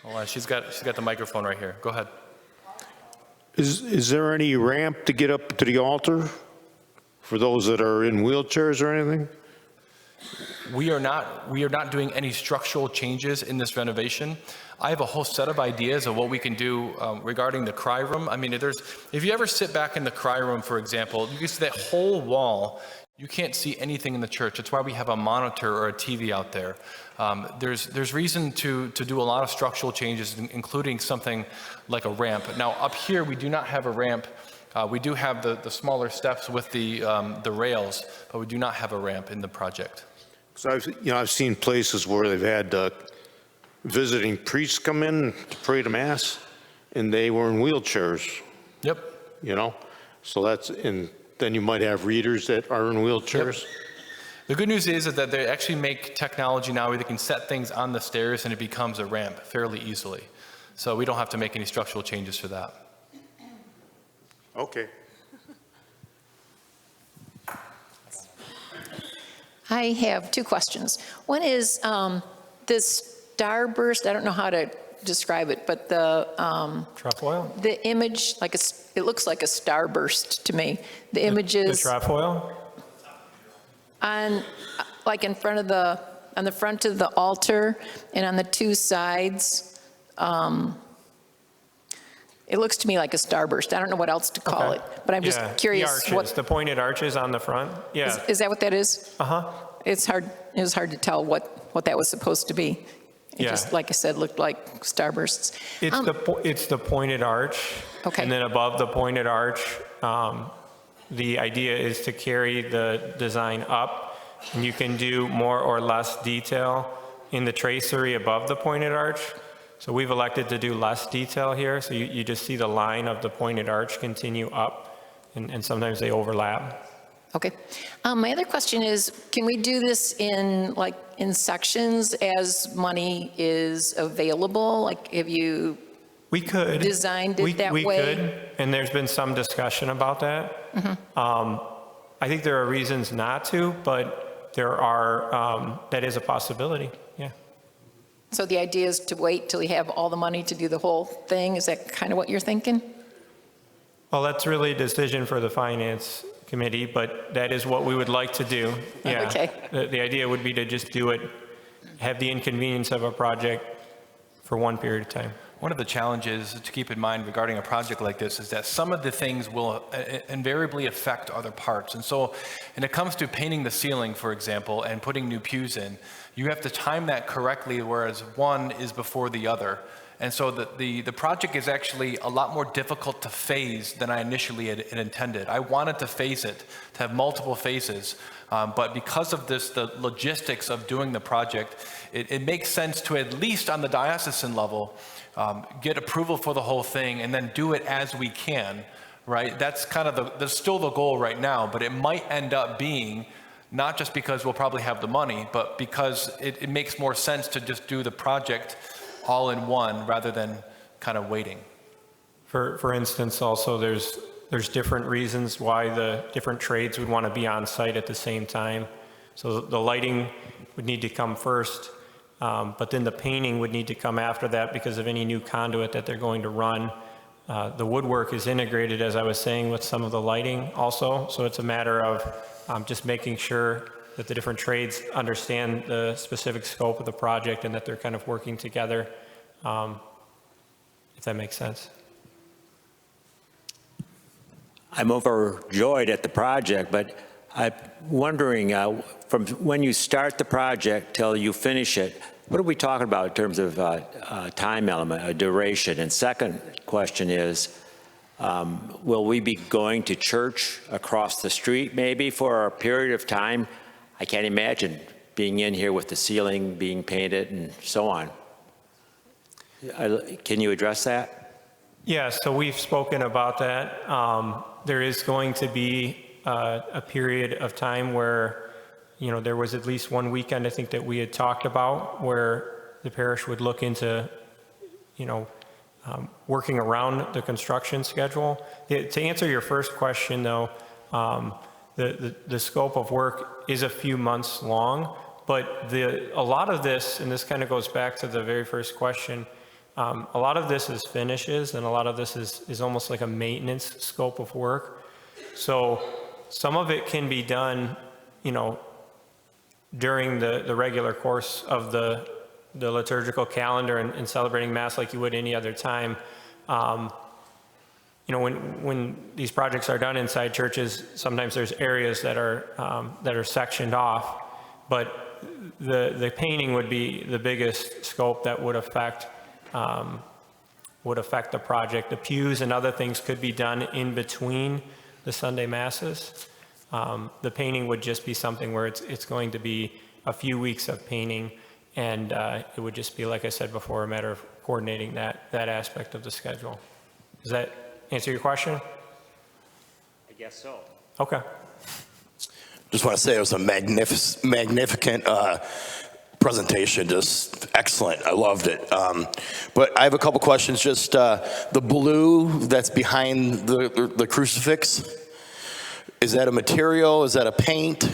Hold on, she's got the microphone right here. Go ahead. Is there any ramp to get up to the altar for those that are in wheelchairs or anything? We are not doing any structural changes in this renovation. I have a whole set of ideas of what we can do regarding the cry room. I mean, if you ever sit back in the cry room, for example, you can see that whole wall. You can't see anything in the church. That's why we have a monitor or a TV out there. There's reason to do a lot of structural changes, including something like a ramp. Now, up here, we do not have a ramp. We do have the smaller steps with the rails, but we do not have a ramp in the project. So I've seen places where they've had visiting priests come in to pray to mass, and they were in wheelchairs. Yep. So and then you might have readers that are in wheelchairs. Yep. The good news is that they actually make technology now where they can set things on the stairs and it becomes a ramp fairly easily. So we don't have to make any structural changes for that. Okay. I have two questions. One is this starburst, I don't know how to describe it, but Trefoil? the image, it looks like a starburst to me. The images The trefoil? on in front of on the front of the altar and on the two sides. It looks to me like a starburst. I don't know what else to call it, but I'm just curious. The arches, the pointed arches on the front. Yeah. Is that what that is? Uh-huh. It was hard to tell what that was supposed to be. It just, like I said, looked like starbursts. It's the pointed arch. Okay. And then above the pointed arch, the idea is to carry the design up, and you can do more or less detail in the tracery above the pointed arch. So we've elected to do less detail here, so you just see the line of the pointed arch continue up, and sometimes they overlap. Okay. My other question is, can we do this in sections as money is available? Have you We could. designed it that way? We could, and there's been some discussion about that. Mm-hmm. I think there are reasons not to, but there are, that is a possibility, yeah. So the idea is to wait till you have all the money to do the whole thing? Is that kind of what you're thinking? Well, that's really a decision for the finance committee, but that is what we would like to do. Yeah. Okay. The idea would be to just do it, have the inconvenience of a project for one period of time. One of the challenges to keep in mind regarding a project like this is that some of the things will invariably affect other parts. And so when it comes to painting the ceiling, for example, and putting new pews in, you have to time that correctly, whereas one is before the other. And so the project is actually a lot more difficult to phase than I initially had intended. I wanted to phase it, to have multiple phases. But because of this, the logistics of doing the project, it makes sense to, at least on the diocesan level, get approval for the whole thing and then do it as we can, right? That's kind of that's still the goal right now, but it might end up being not just because we'll probably have the money, but because it makes more sense to just do the project all in one rather than kind of waiting. For instance, also there's different reasons why the different trades would want to be on site at the same time. So the lighting would need to come first, but then the painting would need to come after that because of any new conduit that they're going to run. The woodwork is integrated, as I was saying, with some of the lighting also. So it's a matter of just making sure that the different trades understand the specific scope of the project and that they're kind of working together, if that makes sense. I'm overjoyed at the project, but I'm wondering, from when you start the project till you finish it, what are we talking about in terms of time element, a duration? And second question is, will we be going to church across the street maybe for a period of time? I can't imagine being in here with the ceiling being painted and so on. Can you address that? Yeah, so we've spoken about that. There is going to be a period of time where, there was at least one weekend I think that we had talked about where the parish would look into, working around the construction schedule. To answer your first question though, the scope of work is a few months long, but a lot of this, and this kind of goes back to the very first question, A lot of this is finishes, and a lot of this is almost like a maintenance scope of work. So some of it can be done, you know, during the regular course of the liturgical calendar and celebrating Mass like you would any other time. You know, when these projects are done inside churches, sometimes there's areas that are sectioned off, but the painting would be the biggest scope that would affect the project. The pews and other things could be done in between the Sunday Masses. The painting would just be something where it's going to be a few weeks of painting, and it would just be, like I said before, a matter of coordinating that aspect of the schedule. Does that answer your question? I guess so. Okay. Just want to say it was a magnificent presentation, just excellent. I loved it. But I have a couple questions. Just the blue that's behind the crucifix, is that a material? Is that a paint?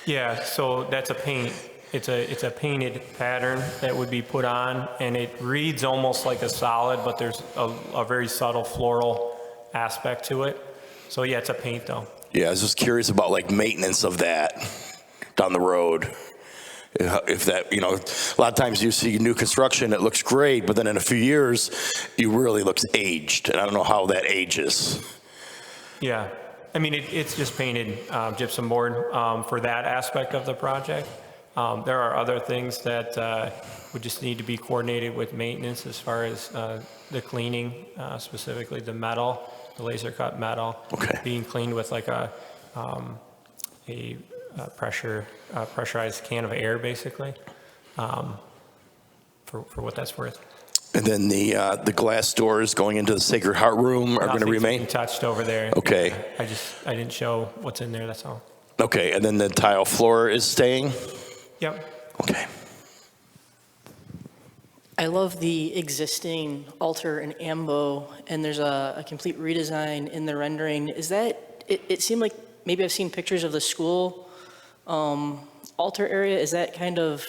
Yeah, so that's a paint. It's a painted pattern that would be put on, and it reads almost like a solid, but there's a very subtle floral aspect to it. So yeah, it's a paint though. Yeah, I was just curious about like maintenance of that down the road. If that, you know, a lot of times you see new construction, it looks great, but then in a few years, it really looks aged, and I don't know how that ages. Yeah, I mean, it's just painted gypsum board for that aspect of the project. There are other things that would just need to be coordinated with maintenance as far as the cleaning, specifically the metal, the laser cut metal, being cleaned with like a pressurized can of air, basically, for what that's worth. And then the glass doors going into the Sacred Heart room are going to remain? Nothing's being touched over there. Okay. I didn't show what's in there, that's all. Okay, and then the tile floor is staying? Yep. Okay. I love the existing altar and ambo, and there's a complete redesign in the rendering. Is that, it seemed like maybe I've seen pictures of the school altar area. Is that kind of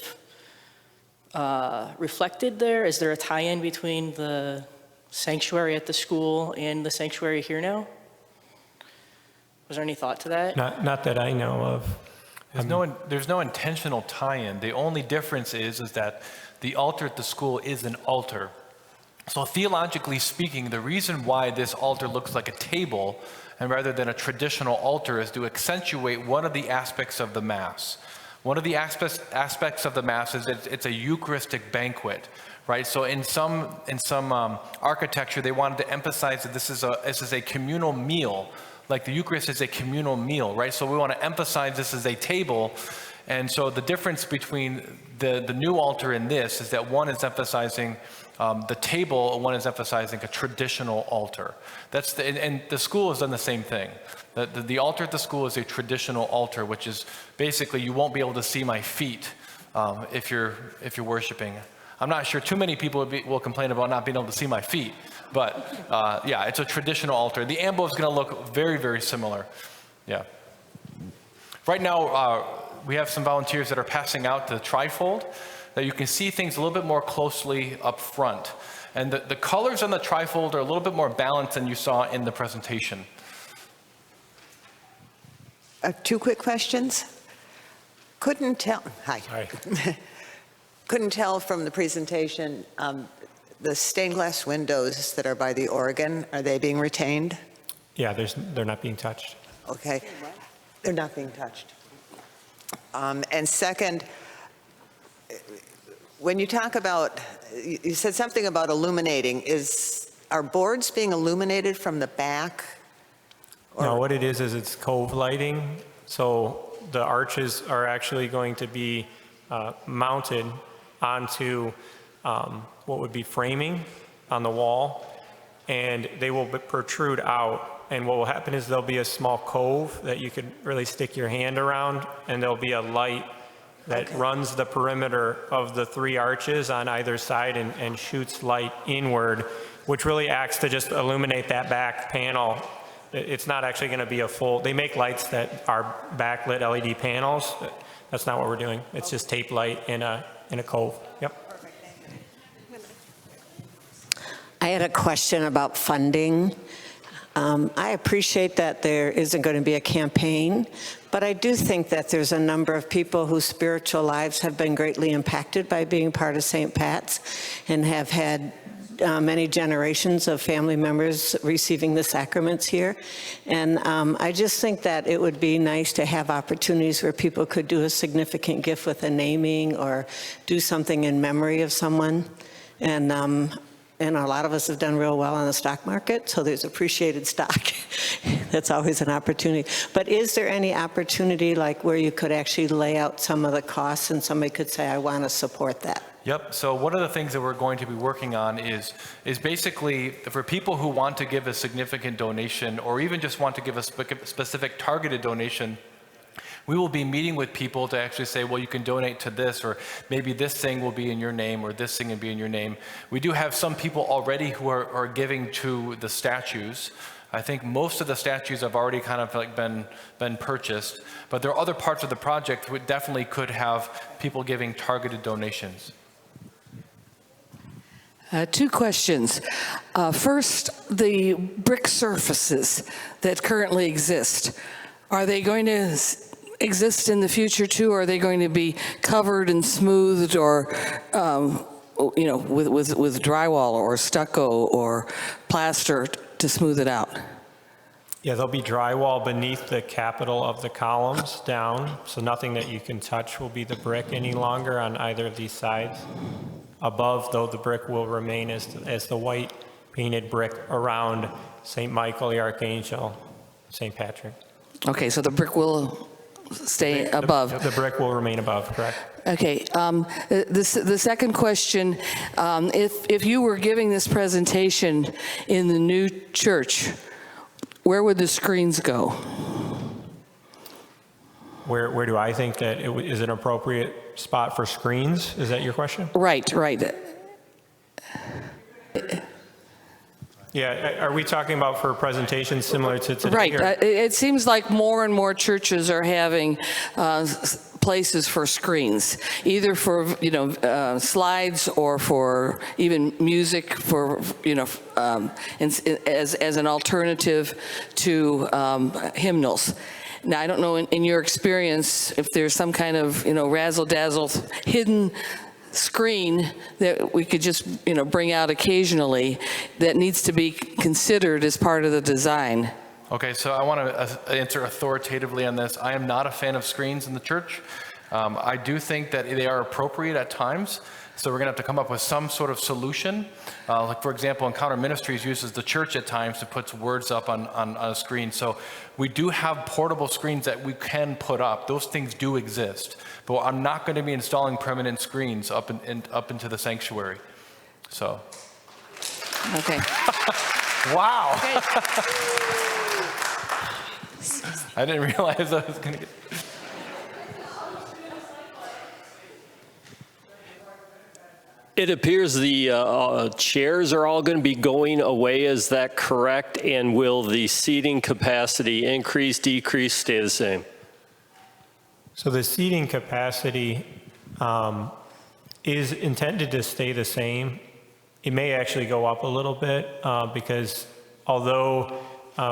reflected there? Is there a tie-in between the sanctuary at the school and the sanctuary here now? Was there any thought to that? Not that I know of. There's no intentional tie-in. The only difference is that the altar at the school is an altar. So theologically speaking, the reason why this altar looks like a table and rather than a traditional altar is to accentuate one of the aspects of the Mass. One of the aspects of the Mass is it's a Eucharistic banquet, right? So in some architecture, they wanted to emphasize that this is a communal meal. Like the Eucharist is a communal meal, right? So we want to emphasize this is a table. And so the difference between the new altar and this is that one is emphasizing the table, one is emphasizing a traditional altar. And the school has done the same thing. The altar at the school is a traditional altar, which is basically you won't be able to see my feet if you're worshiping. I'm not sure too many people will complain about not being able to see my feet, but yeah, it's a traditional altar. The ambo is going to look very, very similar. Yeah. Right now, we have some volunteers that are passing out the trifold, that you can see things a little bit more closely up front. And the colors on the trifold are a little bit more balanced than you saw in the presentation. Two quick questions. Couldn't tell, hi. Couldn't tell from the presentation, the stained glass windows that are by the organ, are they being retained? Yeah, they're not being touched. Okay, they're not being touched. And second, when you talk about, you said something about illuminating, are boards being illuminated from the back? No, what it is it's cove lighting. So the arches are actually going to be mounted onto what would be framing on the wall, and they will protrude out. And what will happen is there'll be a small cove that you could really stick your hand around, and there'll be a light that runs the perimeter of the three arches on either side and shoots light inward, which really acts to just illuminate that back panel. It's not actually going to be a full, they make lights that are backlit LED panels. That's not what we're doing. It's just tape light in a cove. Yep. had a question about funding. I appreciate that there isn't going to be a campaign, but I do think that there's a number of people whose spiritual lives have been greatly impacted by being part of St. Pat's and have had many generations of family members receiving the sacraments here. And I just think that it would be nice to have opportunities where people could do a significant gift with a naming or do something in memory of someone. And a lot of us have done real well on the stock market, so there's appreciated stock. That's always an opportunity. But is there any opportunity like where you could actually lay out some of the costs and somebody could say, I want to support that? Yep, so one of the things that we're going to be working on is basically for people who want to give a significant donation or even just want to give a specific targeted donation, we will be meeting with people to actually say, well, you can donate to this, or maybe this thing will be in your name, or this thing will be in your name. We do have some people already who are giving to the statues. I think most of the statues have already kind of like been purchased, but there are other parts of the project which definitely could have people giving targeted donations. Two questions. First, the brick surfaces that currently exist, are they going to exist in the future too, or are they going to be covered and smoothed, or with drywall or stucco or plaster to smooth it out? Yeah, there'll be drywall beneath the capital of the columns down, so nothing that you can touch will be the brick any longer on either of these sides. Above, though, the brick will remain as the white painted brick around St. Michael the Archangel, St. Patrick. Okay, so the brick will stay above. The brick will remain above, correct? Okay, the second question, if you were giving this presentation in the new church, where would the screens go? Where do I think that it is an appropriate spot for screens? Is that your question? Right. Yeah, are we talking about for presentations similar to today? Right. It seems like more and more churches are having places for screens, either for slides or for even music, for as an alternative to hymnals. Now, I don't know in your experience if there's some kind of razzle-dazzle hidden screen that we could just bring out occasionally that needs to be considered as part of the design. Okay, so I want to answer authoritatively on this. I am not a fan of screens in the church. I do think that they are appropriate at times, so we're going to have to come up with some sort of solution. Like, for example, Encounter Ministries uses the church at times to put words up on a screen. So we do have portable screens that we can put up. Those things do exist. But I'm not going to be installing permanent screens up into the sanctuary. So. Okay. Wow. Okay. I didn't realize I was going to get. It appears the chairs are all going to be going away. Is that correct? And will the seating capacity increase, decrease, stay the same? So the seating capacity is intended to stay the same. It may actually go up a little bit because although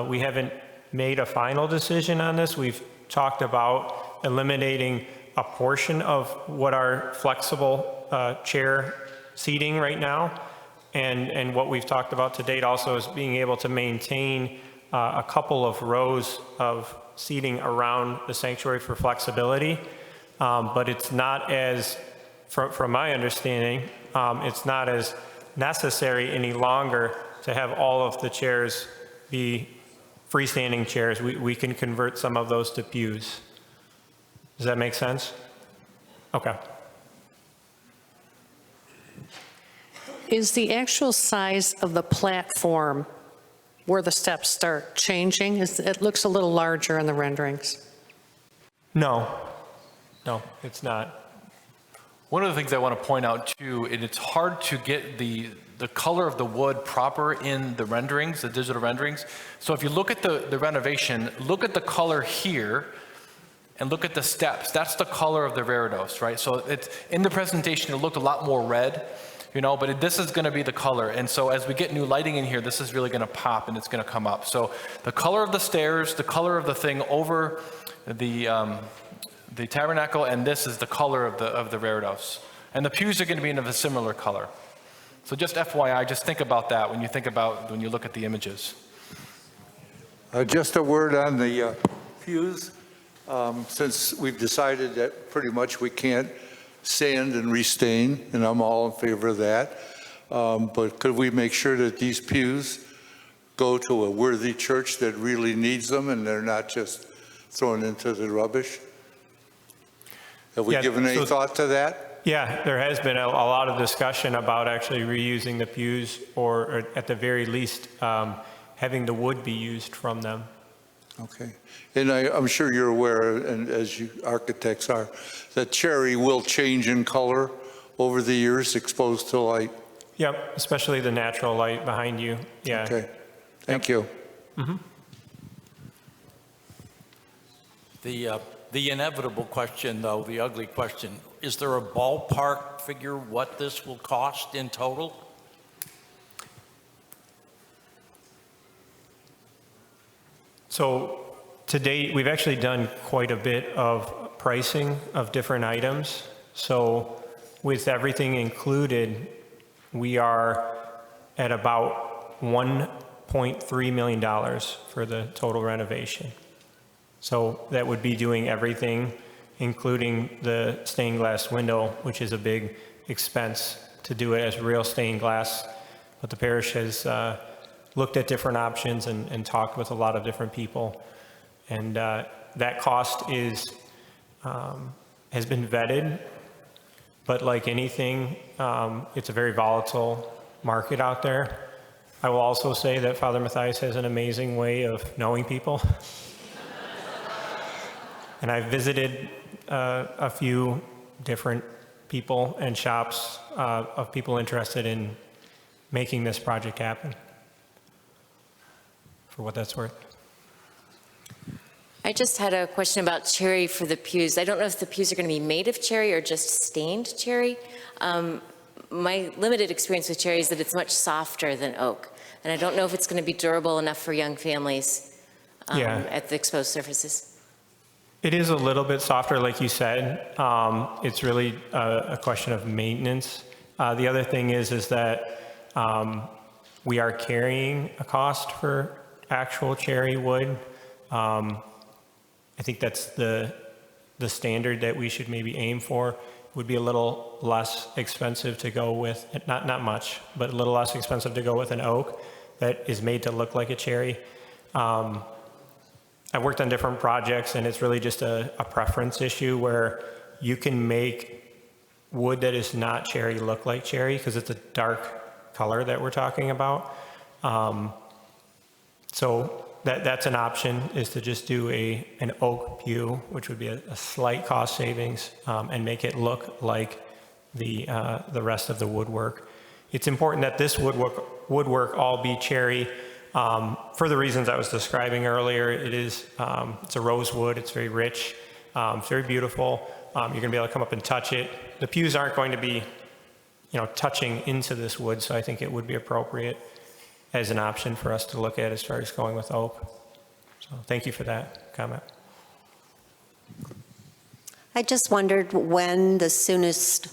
we haven't made a final decision on this, we've talked about eliminating a portion of what our flexible chair seating right now. And what we've talked about to date also is being able to maintain a couple of rows of seating around the sanctuary for flexibility. But it's not as, from my understanding, it's not as necessary any longer to have all of the chairs be freestanding chairs. We can convert some of those to pews. Does that make sense? Okay. Is the actual size of the platform where the steps start changing? It looks a little larger in the renderings. No, it's not. One of the things I want to point out too, and it's hard to get the color of the wood proper in the renderings, the digital renderings. So if you look at the renovation, look at the color here and look at the steps. That's the color of the Reredos, right? So it's in the presentation, it looked a lot more red. but this is going to be the color. And so as we get new lighting in here, this is really going to pop and it's going to come up. So the color of the stairs, the color of the thing over the tabernacle, and this is the color of the reredos. And the pews are going to be in a similar color. So just FYI, just think about that when you look at the images. Just a word on the pews. Since we've decided that pretty much we can't sand and restain, and I'm all in favor of that, but could we make sure that these pews go to a worthy church that really needs them and they're not just thrown into the rubbish? Have we given any thought to that? Yeah, there has been a lot of discussion about actually reusing the pews, or at the very least, having the wood be used from them. Okay. And I'm sure you're aware, and as you architects are, that cherry will change in color over the years exposed to light. Yep, especially the natural light behind you. Yeah. Okay. Thank you. Mm-hmm. The inevitable question, though, the ugly question, is there a ballpark figure what this will cost in total? So to date, we've actually done quite a bit of pricing of different items. So with everything included, we are at about $1.3 million for the total renovation. So that would be doing everything, including the stained glass window, which is a big expense to do it as real stained glass. But the parish has looked at different options and talked with a lot of different people. And that cost has been vetted, but like anything, it's a very volatile market out there. I will also say that Father Mathias has an amazing way of knowing people. And I've visited a few different people and shops of people interested in making this project happen, for what that's worth. I just had a question about cherry for the pews. I don't know if the pews are going to be made of cherry or just stained cherry. My limited experience with cherry is that it's much softer than oak. And I don't know if it's going to be durable enough for young families at the exposed surfaces. It is a little bit softer, like you said. It's really a question of maintenance. The other thing is that we are carrying a cost for actual cherry wood. I think that's the standard that we should maybe aim for. It would be a little less expensive to go with, not much, but a little less expensive to go with an oak that is made to look like a cherry. I've worked on different projects, and it's really just a preference issue where you can make wood that is not cherry look like cherry because it's a dark color that we're talking about. So that's an option, is to just do an oak pew, which would be a slight cost savings, and make it look like the rest of the woodwork. It's important that this woodwork all be cherry. For the reasons I was describing earlier, it's a rosewood, it's very rich, it's very beautiful. You're going to be able to come up and touch it. The pews aren't going to be, touching into this wood, so I think it would be appropriate as an option for us to look at as far as going with oak. So thank you for that comment. I just wondered when the soonest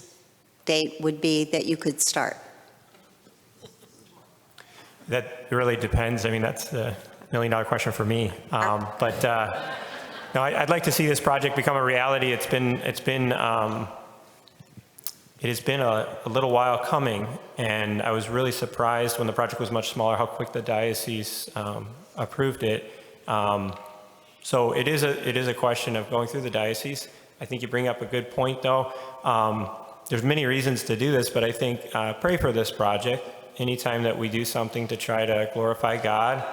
date would be that you could start. That really depends. I mean, that's the million-dollar question for me. But no, I'd like to see this project become a reality. It has been a little while coming, and I was really surprised when the project was much smaller how quick the diocese approved it. So it is a question of going through the diocese. I think you bring up a good point, though. There's many reasons to do this, but I think pray for this project. Anytime that we do something to try to glorify God,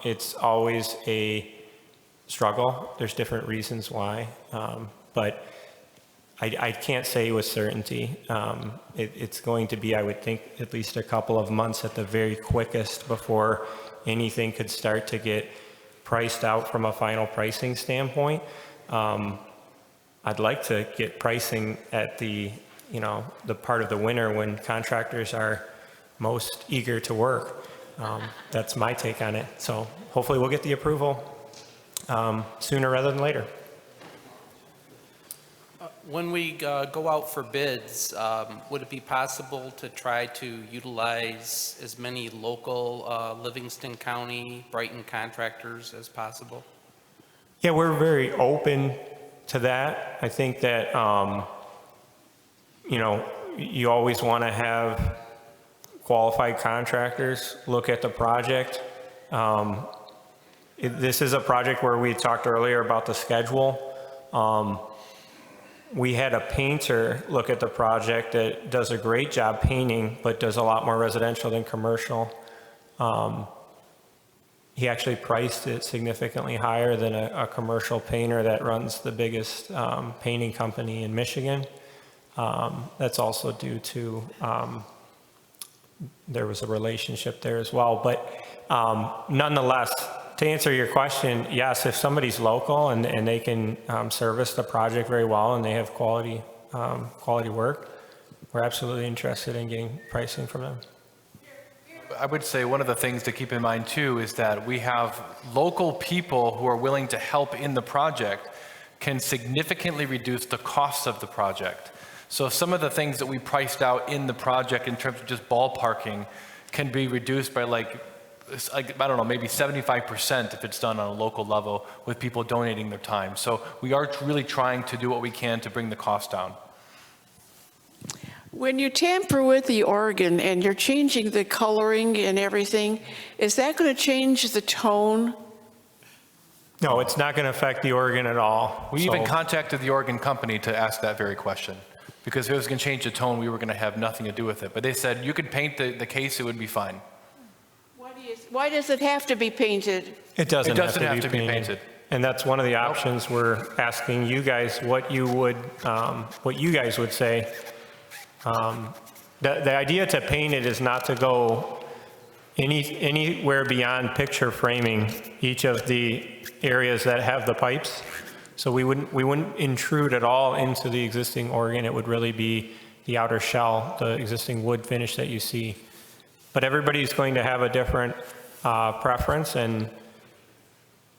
it's always a struggle. There's different reasons why, but I can't say with certainty. It's going to be, I would think, at least a couple of months at the very quickest before anything could start to get priced out from a final pricing standpoint. I'd like to get pricing at the you know, the part of the winter when contractors are most eager to work. That's my take on it. So hopefully we'll get the approval sooner rather than later. When we go out for bids, would it be possible to try to utilize as many local Livingston County, Brighton contractors as possible? Yeah, we're very open to that. I think that, you know, you always want to have qualified contractors look at the project. This is a project where we talked earlier about the schedule. We had a painter look at the project that does a great job painting, but does a lot more residential than commercial. He actually priced it significantly higher than a commercial painter that runs the biggest painting company in Michigan. That's also due to, there was a relationship there as well. But nonetheless, to answer your question, yes, if somebody's local and they can service the project very well and they have quality work, we're absolutely interested in getting pricing from them. I would say one of the things to keep in mind too is that we have local people who are willing to help in the project can significantly reduce the costs of the project. So some of the things that we priced out in the project in terms of just ballparking can be reduced by like I don't know, maybe 75% if it's done on a local level with people donating their time. So we are really trying to do what we can to bring the cost down. When you tamper with the organ and you're changing the coloring and everything, is that going to change the tone? No, it's not going to affect the organ at all. We even contacted the organ company to ask that very question. Because if it was going to change the tone, we were going to have nothing to do with it. But they said you could paint the case, it would be fine. Why does it have to be painted? It doesn't have to be painted. And that's one of the options we're asking you guys what you guys would say. The idea to paint it is not to go anywhere beyond picture framing each of the areas that have the pipes. So we wouldn't intrude at all into the existing organ. It would really be the outer shell, the existing wood finish that you see. But everybody's going to have a different preference, and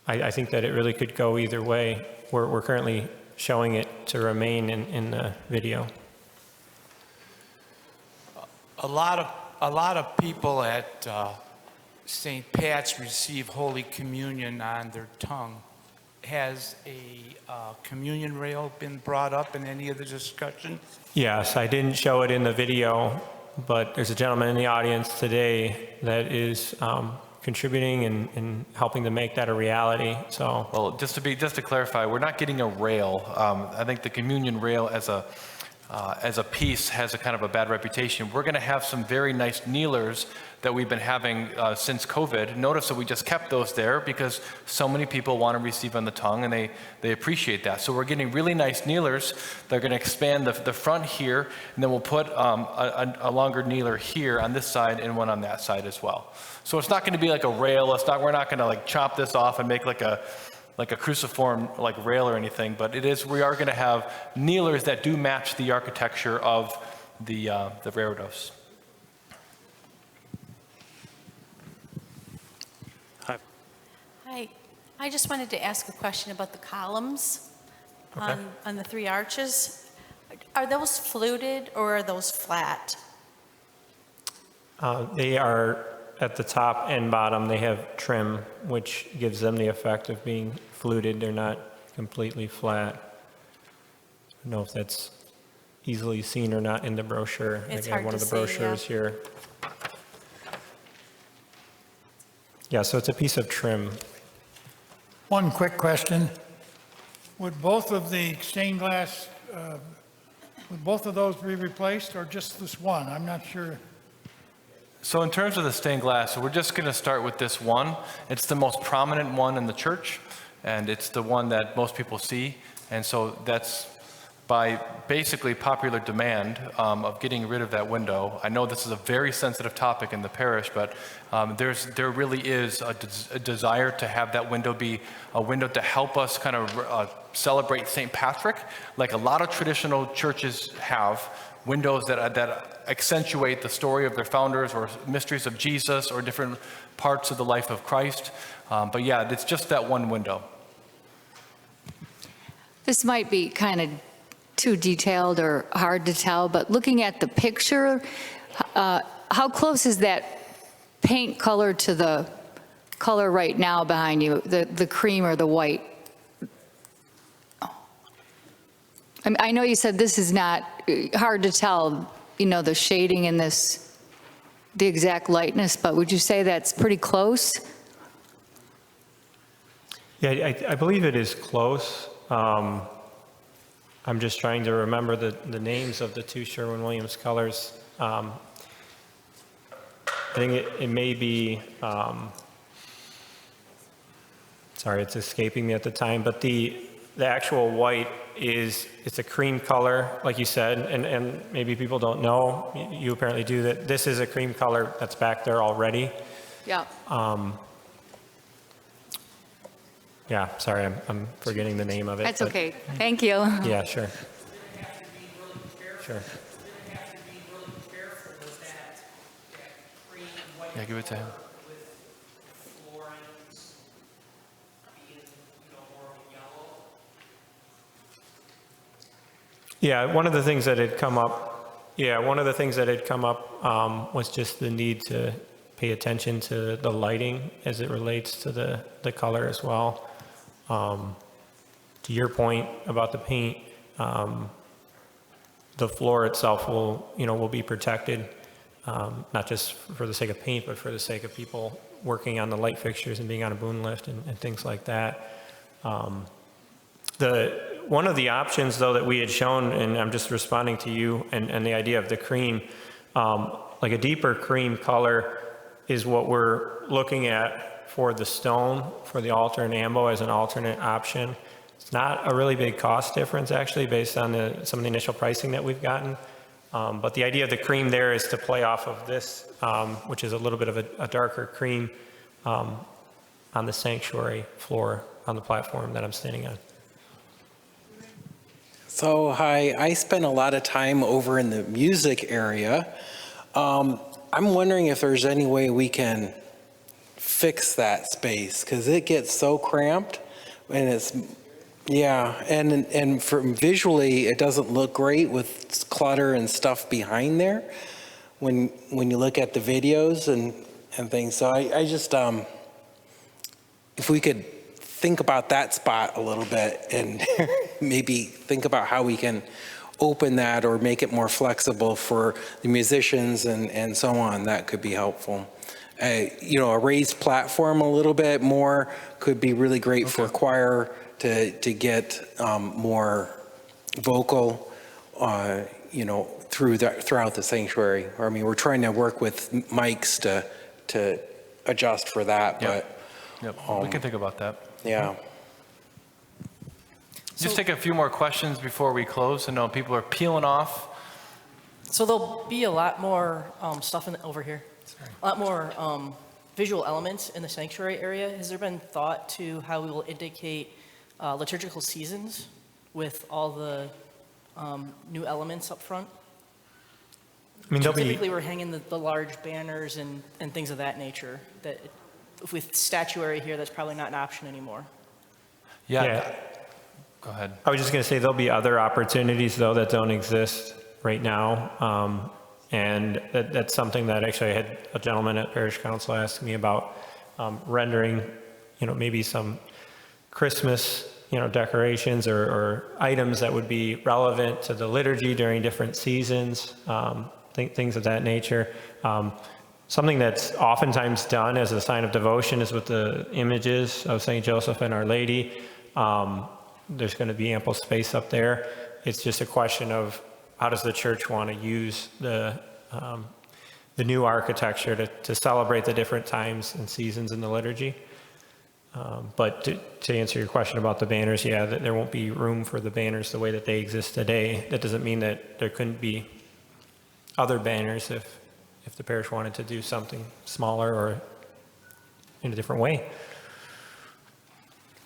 I think that it really could go either way. We're currently showing it to remain in the video. A lot of people at St. Pat's receive Holy Communion on their tongue. Has a communion rail been brought up in any of the discussion? Yes, I didn't show it in the video, but there's a gentleman in the audience today that is contributing and helping to make that a reality. So, well, just to clarify, we're not getting a rail. I think the communion rail as a piece has a kind of a bad reputation. We're going to have some very nice kneelers that we've been having since COVID. Notice that we just kept those there because so many people want to receive on the tongue and they appreciate that. So we're getting really nice kneelers. They're going to expand the front here, and then we'll put a longer kneeler here on this side and one on that side as well. So it's not going to be like a rail. We're not going to like chop this off and make like a cruciform like rail or anything, but we are going to have kneelers that do match the architecture of the reredos. Hi, I just wanted to ask a question about the columns on the three arches. Are those fluted or are those flat? They are at the top and bottom. They have trim, which gives them the effect of being fluted. They're not completely flat. I don't know if that's easily seen or not in the brochure. It's I have one of the brochures here. Yeah, so it's a piece of trim. One quick question. Would both of the stained glass, would both of those be replaced or just this one? I'm not sure. So in terms of the stained glass, we're just going to start with this one. It's the most prominent one in the church, and it's the one that most people see. And so that's by basically popular demand of getting rid of that window. I know this is a very sensitive topic in the parish, but there really is a desire to have that window be a window to help us kind of celebrate St. Patrick, like a lot of traditional churches have. windows that accentuate the story of their founders or mysteries of Jesus or different parts of the life of Christ. But yeah, it's just that one window. This might be kind of too detailed or hard to tell, but looking at the picture, how close is that paint color to the color right now behind you, the cream or the white? I know you said this is not hard to tell, you know, the shading in this, the exact lightness, but would you say that's pretty close? Yeah, I believe it is close. I'm just trying to remember the names of the two Sherwin-Williams colors. I think it may be, sorry, it's escaping me at the time, but the actual white it's a cream color, like you said, and maybe people don't know, you apparently do, that this is a cream color that's back there already. Yeah. Yeah, sorry, I'm forgetting the name of it. That's but- okay. Thank you. Yeah, sure. Sure. Yeah, give it to him. Yeah, one of the things that had come up, was just the need to pay attention to the lighting as it relates to the color as well. To your point about the paint, the floor itself will be protected, not just for the sake of paint, but for the sake of people working on the light fixtures and being on a boom lift and things like that. One of the options, though, that we had shown, and I'm just responding to you, and the idea of the cream, like a deeper cream color is what we're looking at for the stone, for the altar and ambo as an alternate option. It's not a really big cost difference, actually, based on some of the initial pricing that we've gotten. But the idea of the cream there is to play off of this, which is a little bit of a darker cream on the sanctuary floor on the platform that I'm standing on. So, hi, I spend a lot of time over in the music area. I'm wondering if there's any way we can fix that space, because it gets so cramped, and and from visually, it doesn't look great with clutter and stuff behind there when you look at the videos and things. So I just, if we could think about that spot a little bit and maybe think about how we can open that or make it more flexible for the musicians and so on, that could be helpful. A raised platform a little bit more could be really great for choir to get more vocal, throughout the sanctuary. I mean, we're trying to work with mics to adjust for that, but we can think about that. Yeah. Just take a few more questions before we close. I know people are peeling off. So there'll be a lot more stuff over here. A lot more visual elements in the sanctuary area. Has there been thought to how we will indicate liturgical seasons with all the new elements up front? I mean, typically we're hanging the large banners and things of that nature. That with statuary here, that's probably not an option anymore. Yeah. Go ahead. I was just going to say there'll be other opportunities, though, that don't exist right now. And that's something that actually I had a gentleman at Parish Council ask me about, rendering, maybe some Christmas, decorations or items that would be relevant to the liturgy during different seasons, things of that nature. Something that's oftentimes done as a sign of devotion is with the images of St. Joseph and Our Lady. There's going to be ample space up there. It's just a question of how does the church want to use the new architecture to celebrate the different times and seasons in the liturgy. But to answer your question about the banners, there won't be room for the banners the way that they exist today. That doesn't mean that there couldn't be other banners if the parish wanted to do something smaller or in a different way.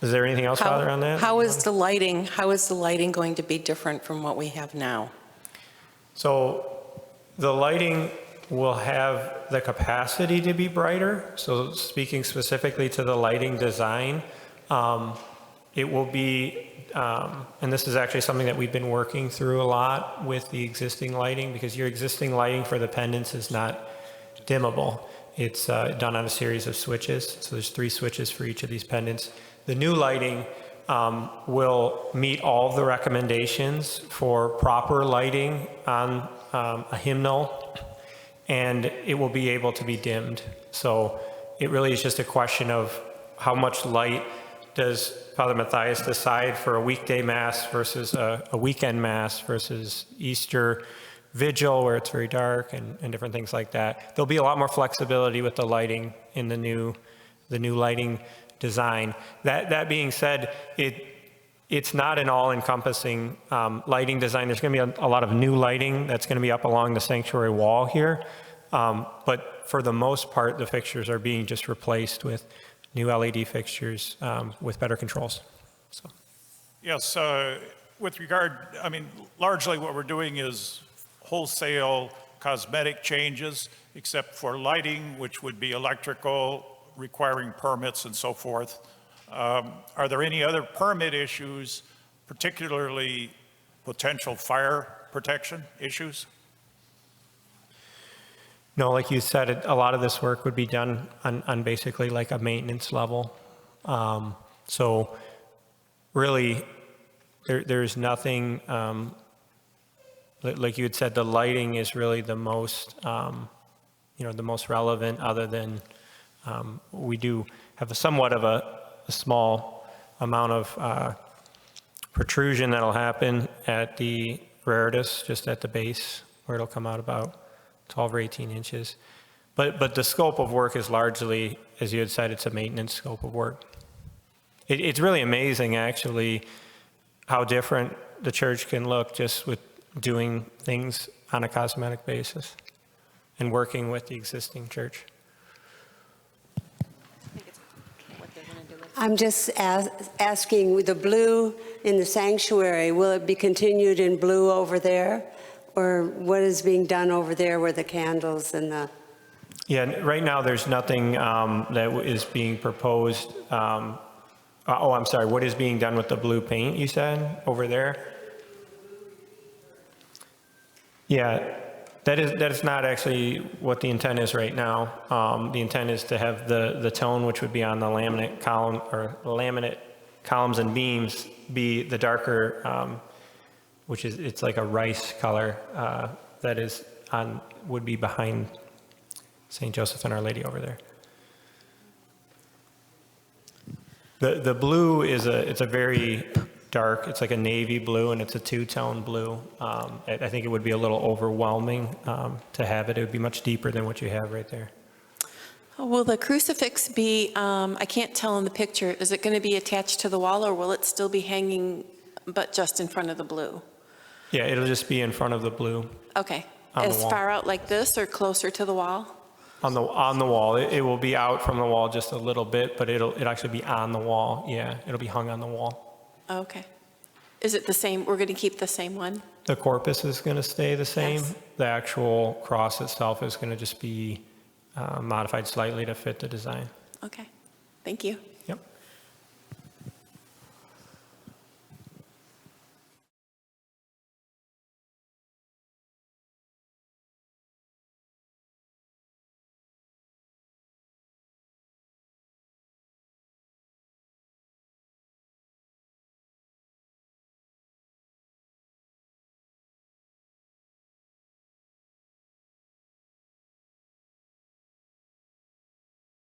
Is there anything else, Father, on that? How is the lighting going to be different from what we have now? So the lighting will have the capacity to be brighter. So speaking specifically to the lighting design, it will be, and this is actually something that we've been working through a lot with the existing lighting, because your existing lighting for the pendants is not dimmable. It's done on a series of switches. So there's 3 switches for each of these pendants. The new lighting will meet all of the recommendations for proper lighting on a hymnal, and it will be able to be dimmed. So it really is just a question of how much light does Father Mathias decide for a weekday mass versus a weekend mass versus Easter Vigil where it's very dark and different things like that. There'll be a lot more flexibility with the lighting in the new lighting design. That being said, it's not an all-encompassing lighting design. There's going to be a lot of new lighting that's going to be up along the sanctuary wall here. But for the most part, the fixtures are being just replaced with new LED fixtures with better controls. So. Yes, with regard, I mean, largely what we're doing is wholesale cosmetic changes, except for lighting, which would be electrical, requiring permits and so forth. Are there any other permit issues, particularly potential fire protection issues? No, like you said, a lot of this work would be done on basically like a maintenance level. So really, there's nothing, like you had said, the lighting is really the most, the most relevant, other than we do have somewhat of a small amount of protrusion that'll happen at the raritas, just at the base, where it'll come out about 12 or 18 inches. But the scope of work is largely, as you had said, it's a maintenance scope of work. It's really amazing, actually, how different the church can look just with doing things on a cosmetic basis and working with the existing church. I'm just asking, the blue in the sanctuary, will it be continued in blue over there? Or what is being done over there where the candles and the... Yeah, right now there's nothing that is being proposed. I'm sorry, what is being done with the blue paint, you said, over there? Yeah, that is not actually what the intent is right now. The intent is to have the tone, which would be on the laminate column or laminate columns and beams, be the darker, which is, it's like a rice color that is would be behind St. Joseph and Our Lady over there. The blue is it's a very dark, it's like a navy blue, and it's a two-tone blue. I think it would be a little overwhelming to have it. It would be much deeper than what you have right there. Will the crucifix be, I can't tell in the picture, is it going to be attached to the wall, or will it still be hanging but just in front of the blue? Yeah, it'll just be in front of the blue. Okay. On the As wall. far out like this or closer to the wall? On the wall. It will be out from the wall just a little bit, but it'll actually be on the wall. Yeah, it'll be hung on the wall. Okay. Is it the same? We're going to keep the same one? The corpus is going to stay the same. Yes. The actual cross itself is going to just be modified slightly to fit the design. Okay. Thank you.